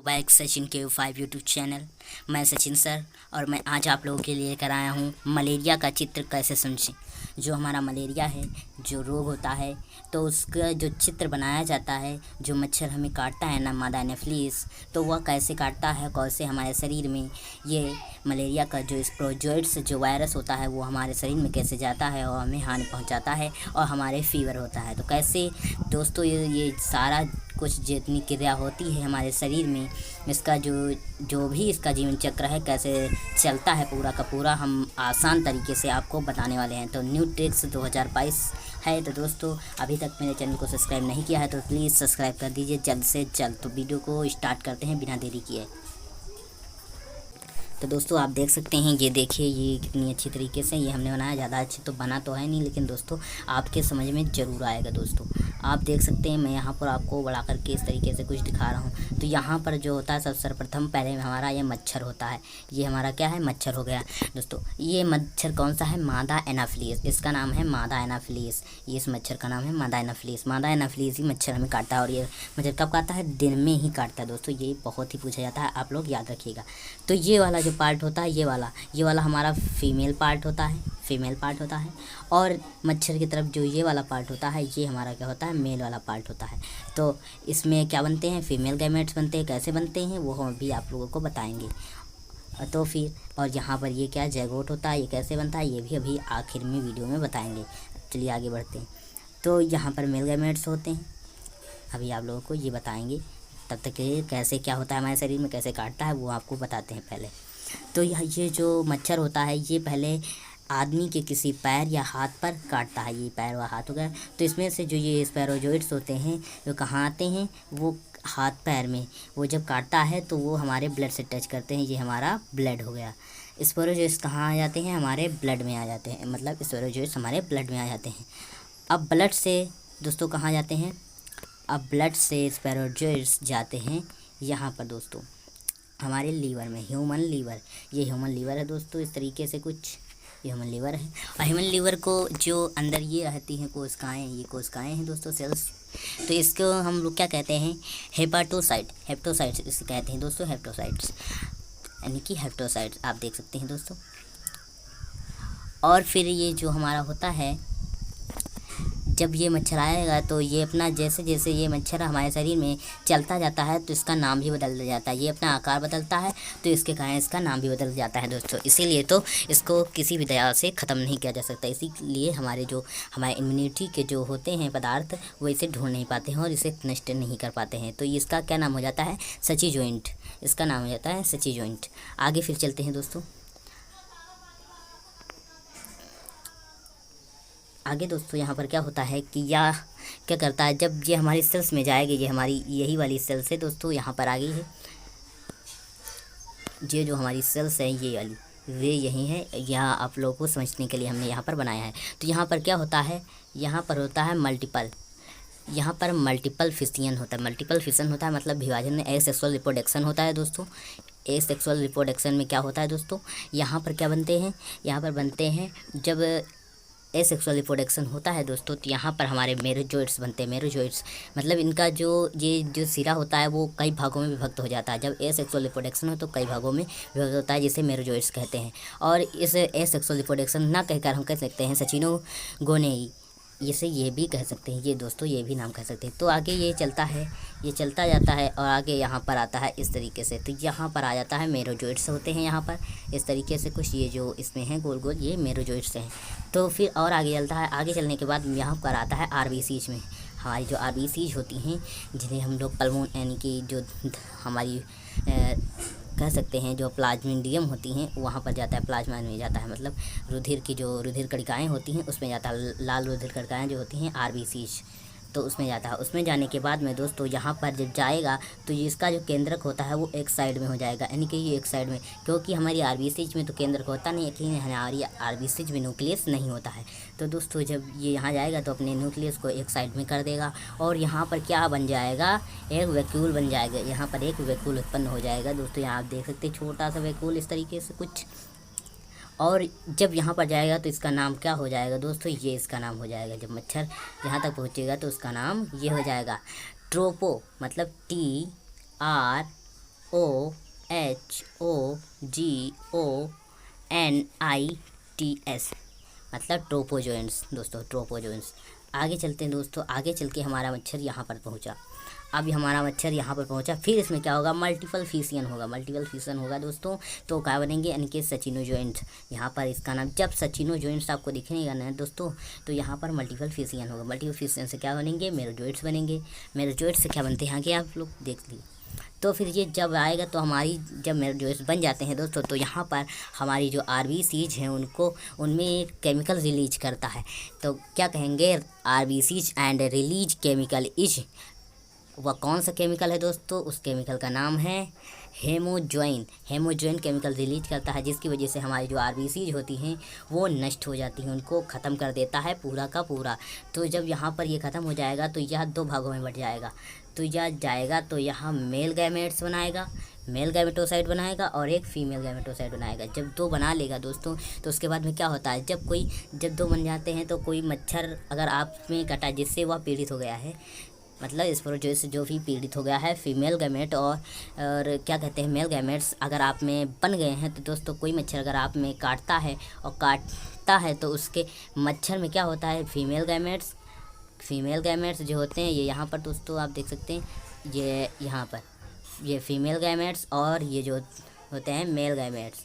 Back Sachin के 5 YouTube channel. मैं Sachin sir और मैं आज आप लोगों के लिए लेकर आया हूँ मलेरिया का चित्र कैसे समझें। जो हमारा मलेरिया है, जो रोग होता है, तो उसका जो चित्र बनाया जाता है, जो मच्छर हमें काटता है ना, मादा एनाफिलीज, तो वह कैसे काटता है, कैसे हमारे शरीर में ये मलेरिया का जो स्पोरोजोइट्स जो वायरस होता है वो हमारे शरीर में कैसे जाता है और हमें हानि पहुंचाता है और हमारे फीवर होता है। तो कैसे दोस्तों ये सारा कुछ जितनी क्रिया होती है हमारे शरीर में, इसका जो भी इसका जीवन चक्र है कैसे चलता है पूरा का पूरा, हम आसान तरीके से आपको बताने वाले हैं। तो न्यू ट्रिक्स 2022 है। तो दोस्तों अभी तक मेरे चैनल को सब्सक्राइब नहीं किया है तो प्लीज़ सब्सक्राइब कर दीजिए जल्द से जल्द। तो वीडियो को स्टार्ट करते हैं बिना देरी किए। तो दोस्तों आप देख सकते हैं, ये देखिए ये कितनी अच्छी तरीके से ये हमने बनाया। ज़्यादा अच्छी तो बना तो है नहीं, लेकिन दोस्तों आपके समझ में ज़रूर आएगा। दोस्तों आप देख सकते हैं, मैं यहाँ पर आपको बढ़ा करके इस तरीके से कुछ दिखा रहा हूँ। तो यहाँ पर जो होता है सब सर्वप्रथम पहले हमारा ये मच्छर होता है। ये हमारा क्या है, मच्छर हो गया दोस्तों। ये मच्छर कौन सा है, मादा एनाफिलीज, इसका नाम है मादा एनाफिलीज। ये इस मच्छर का नाम है मादा एनाफिलीज। मादा एनाफिलीज ही मच्छर हमें काटता है और ये मच्छर कब काटता है, दिन में ही काटता है दोस्तों। ये बहुत ही पूछा जाता है, आप लोग याद रखिएगा। तो ये वाला जो पार्ट होता है, ये वाला हमारा फीमेल पार्ट होता है और मच्छर की तरफ जो ये वाला पार्ट होता है ये हमारा क्या होता है, मेल वाला पार्ट होता है। तो इसमें क्या बनते हैं, फीमेल गैमेट्स बनते हैं। कैसे बनते हैं वो हम भी आप लोगों को बताएंगे। तो फिर और यहाँ पर ये क्या जैगोट होता है, ये कैसे बनता है ये भी अभी आखिर में वीडियो में बताएंगे। चलिए आगे बढ़ते हैं। तो यहाँ पर मेल गैमेट्स होते हैं, अभी आप लोगों को ये बताएंगे। तब तक कैसे क्या होता है हमारे शरीर में, कैसे काटता है वो आपको बताते हैं पहले। तो ये जो मच्छर होता है ये पहले आदमी के किसी पैर या हाथ पर काटता है। ये पैर व हाथ हो गया। तो इसमें से जो ये स्पैरोजोइट्स होते हैं वो कहाँ आते हैं, वो हाथ पैर में। वो जब काटता है तो वो हमारे ब्लड से टच करते हैं, ये हमारा ब्लड हो गया। स्पैरोजोइट्स कहाँ आ जाते हैं, हमारे ब्लड में आ जाते हैं, मतलब स्पैरोजोइट्स हमारे ब्लड में आ जाते हैं। अब ब्लड से दोस्तों कहाँ जाते हैं, अब ब्लड से स्पैरोजोइट्स जाते हैं यहाँ पर दोस्तों हमारे लीवर में, ह्यूमन लीवर। ये ह्यूमन लीवर है दोस्तों, इस तरीके से कुछ ह्यूमन लीवर है। और ह्यूमन लीवर को जो अंदर ये रहती हैं कोशिकाएँ, ये कोशिकाएँ हैं दोस्तों, सेल्स। तो इसको हम लोग क्या कहते हैं, हेप्टोसाइट्स इसे कहते हैं दोस्तों, हेप्टोसाइट्स यानी कि हेप्टोसाइट्स आप देख सकते हैं दोस्तों। और फिर ये जो हमारा होता है, जब ये मच्छर आएगा तो ये अपना जैसे जैसे ये मच्छर हमारे शरीर में चलता जाता है तो इसका नाम भी बदल जाता है। ये अपना आकार बदलता है तो इसके कारण इसका नाम भी बदल जाता है दोस्तों। इसीलिए तो इसको किसी भी दया से ख़त्म नहीं किया जा सकता। इसीलिए हमारे इम्यूनिटी के जो होते हैं पदार्थ वो इसे ढूंढ नहीं पाते हैं और इसे नष्ट नहीं कर पाते हैं। तो इसका क्या नाम हो जाता है, सची जॉइंट। इसका नाम हो जाता है सची जॉइंट। आगे फिर चलते हैं दोस्तों। आगे दोस्तों यहाँ पर क्या होता है कि या क्या करता है, जब ये हमारी सेल्स में जाएगी, ये हमारी यही वाली सेल्स है दोस्तों, यहाँ पर आ गई है। ये जो हमारी सेल्स है ये वाली, वे यही है। यहाँ आप लोगों को समझने के लिए हमने यहाँ पर बनाया है। तो यहाँ पर क्या होता है, यहाँ पर होता है मल्टीपल फिशन होता है। मल्टीपल फिशन होता है मतलब विभाजन में एसेक्सुअल रिप्रोडक्शन होता है दोस्तों। एसेक्सुअल रिप्रोडक्शन में क्या होता है दोस्तों, यहाँ पर क्या बनते हैं, यहाँ पर बनते हैं जब एसेक्सुअल रिप्रोडक्शन होता है दोस्तों, तो यहाँ पर हमारे मेरोजोइट्स बनते हैं। मेरोजोइट्स मतलब इनका ये जो सिरा होता है वो कई भागों में विभक्त हो जाता है। जब एसेक्सुअल रिप्रोडक्शन हो तो कई भागों में विभक्त होता है, जिसे मेरोजोइट्स कहते हैं। और इस एसेक्सुअल रिप्रोडक्शन ना कहकर हम कह सकते हैं सचिनो गोनेई, इसे ये भी कह सकते हैं, ये दोस्तों ये भी नाम कह सकते हैं। तो आगे ये चलता है, ये चलता जाता है और आगे यहाँ पर आता है इस तरीके से। तो यहाँ पर आ जाता है मेरोजोइट्स होते हैं यहाँ पर इस तरीके से कुछ, ये जो इसमें है गोल गोल ये मेरोजोइट्स हैं। तो फिर और आगे चलता है, आगे चलने के बाद यहाँ पर आता है आरबीसीज में। हमारी जो आरबीसीज होती हैं जिन्हें हम लोग पल्मोन यानी कि जो हमारी कह सकते हैं जो प्लाज्मिडियम होती हैं वहाँ पर जाता है, प्लाज्मा में जाता है, मतलब रुधिर की जो रुधिर कणिकाएँ होती हैं उसमें जाता है। लाल रुधिर कणिकाएँ जो होती हैं आरबीसीज, तो उसमें जाता है। उसमें जाने के बाद में दोस्तों यहाँ पर जब जाएगा तो इसका जो केंद्रक होता है वो एक साइड में हो जाएगा, यानी कि ये एक साइड में, क्योंकि हमारी आरबीसीज में तो केंद्रक होता नहीं है, लेकिन हमारी आरबीसीज में न्यूक्लियस नहीं होता है। तो दोस्तों जब ये यहाँ जाएगा तो अपने न्यूक्लियस को एक साइड में कर देगा और यहाँ पर क्या बन जाएगा, एक वैक्यूल बन जाएगा। यहाँ पर एक वैक्यूल उत्पन्न हो जाएगा दोस्तों, यहाँ आप देख सकते हैं छोटा सा वैक्यूल इस तरीके से कुछ। और जब यहाँ पर जाएगा तो इसका नाम क्या हो जाएगा दोस्तों, ये इसका नाम हो जाएगा। जब मच्छर यहाँ तक पहुँचेगा तो उसका नाम ये हो जाएगा ट्रोपो, मतलब TROPO TROPOGONITS, मतलब ट्रोपोजोइंट्स दोस्तों, ट्रोपोजोइंट्स। आगे चलते हैं दोस्तों, आगे चल के हमारा मच्छर यहाँ पर पहुँचा। अब हमारा मच्छर यहाँ पर पहुँचा, फिर इसमें क्या होगा, मल्टीपल फिशियन होगा। मल्टीपल फिशियन होगा दोस्तों, तो क्या बनेंगे, इनके सचिनोजोइंट्स। यहाँ पर इसका नाम, जब सचिनोजोइंट्स आपको दिखेगा ना दोस्तों, तो यहाँ पर मल्टीपल फिशियन होगा। मल्टीपल फिशियन से क्या बनेंगे, मेरोजोइट्स बनेंगे। मेरोजोइट्स से क्या बनते हैं आगे आप लोग देख लीजिए। तो फिर ये जब आएगा तो हमारी, जब मेरोजोइट्स बन जाते हैं दोस्तों, तो यहाँ पर हमारी जो आरबीसीज हैं उनको, उनमें केमिकल रिलीज करता है। तो क्या कहेंगे, RBCs and release chemical is, वह कौन सा केमिकल है दोस्तों, उस केमिकल का नाम है हेमोजोइन। हेमोजोइन केमिकल रिलीज करता है, जिसकी वजह से हमारी जो आरबीसीज होती हैं वो नष्ट हो जाती हैं, उनको ख़त्म कर देता है पूरा का पूरा। तो जब यहाँ पर ये ख़त्म हो जाएगा तो यह दो भागों में बट जाएगा। तो यह जाएगा तो यहाँ मेल गैमेट्स बनाएगा, मेल गैमेटोसाइड बनाएगा, और एक फीमेल गैमेटोसाइड बनाएगा। जब दो बना लेगा दोस्तों, तो उसके बाद में क्या होता है, जब दो बन जाते हैं तो कोई मच्छर अगर आप में कटा जिससे वह पीड़ित हो गया है, मतलब स्पोरोजोइट से जो भी पीड़ित हो गया है, फीमेल गैमेट और क्या कहते हैं मेल गैमेट्स अगर आप में बन गए हैं, तो दोस्तों कोई मच्छर अगर आप में काटता है तो उसके मच्छर में क्या होता है, फीमेल गैमेट्स जो होते हैं, ये यहाँ पर दोस्तों आप देख सकते हैं, ये यहाँ पर ये फीमेल गैमेट्स और ये जो होते हैं मेल गैमेट्स,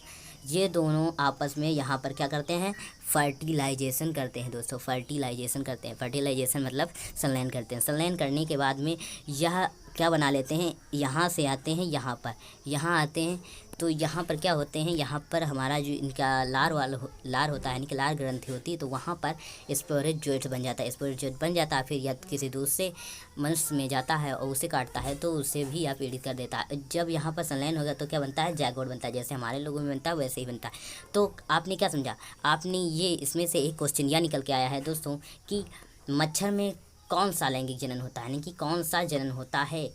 ये दोनों आपस में यहाँ पर क्या करते हैं, फर्टिलाइजेशन करते हैं दोस्तों। फर्टिलाइजेशन मतलब संलयन करते हैं। संलयन करने के बाद में यह क्या बना लेते हैं, यहाँ से आते हैं यहाँ आते हैं, तो यहाँ पर क्या होते हैं, यहाँ पर हमारा जो इनका लार होता है, यानी कि लार ग्रंथि होती है, तो वहाँ पर स्पोरोजोइट बन जाता है। स्पोरोजोइट बन जाता है, फिर या किसी दूसरे मनुष्य में जाता है और उसे काटता है, तो उसे भी यह पीड़ित कर देता है। जब यहाँ पर संलयन होगा तो क्या बनता है, जैगोट बनता है। जैसे हमारे लोगों में बनता है वैसे ही बनता है। तो आपने क्या समझा, आपने ये इसमें से एक क्वेश्चन यह निकल के आया है दोस्तों कि मच्छर में कौन सा लैंगिक जनन होता है, यानी कि कौन सा जनन होता है,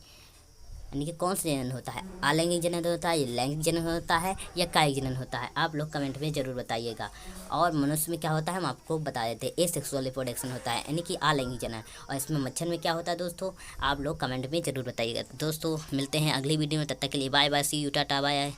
अलैंगिक जनन होता है, लैंगिक जनन होता है, या कायिक जनन होता है। आप लोग कमेंट में ज़रूर बताइएगा। और मनुष्य में क्या होता है हम आपको बता देते हैं, एसेक्सुअल रिप्रोडक्शन होता है, यानी कि अलैंगिक जनन। और इसमें मच्छर में क्या होता है दोस्तों, आप लोग कमेंट में ज़रूर बताइएगा। दोस्तों मिलते हैं अगली वीडियो में, तब तक के लिए bye bye, see you, tata bye.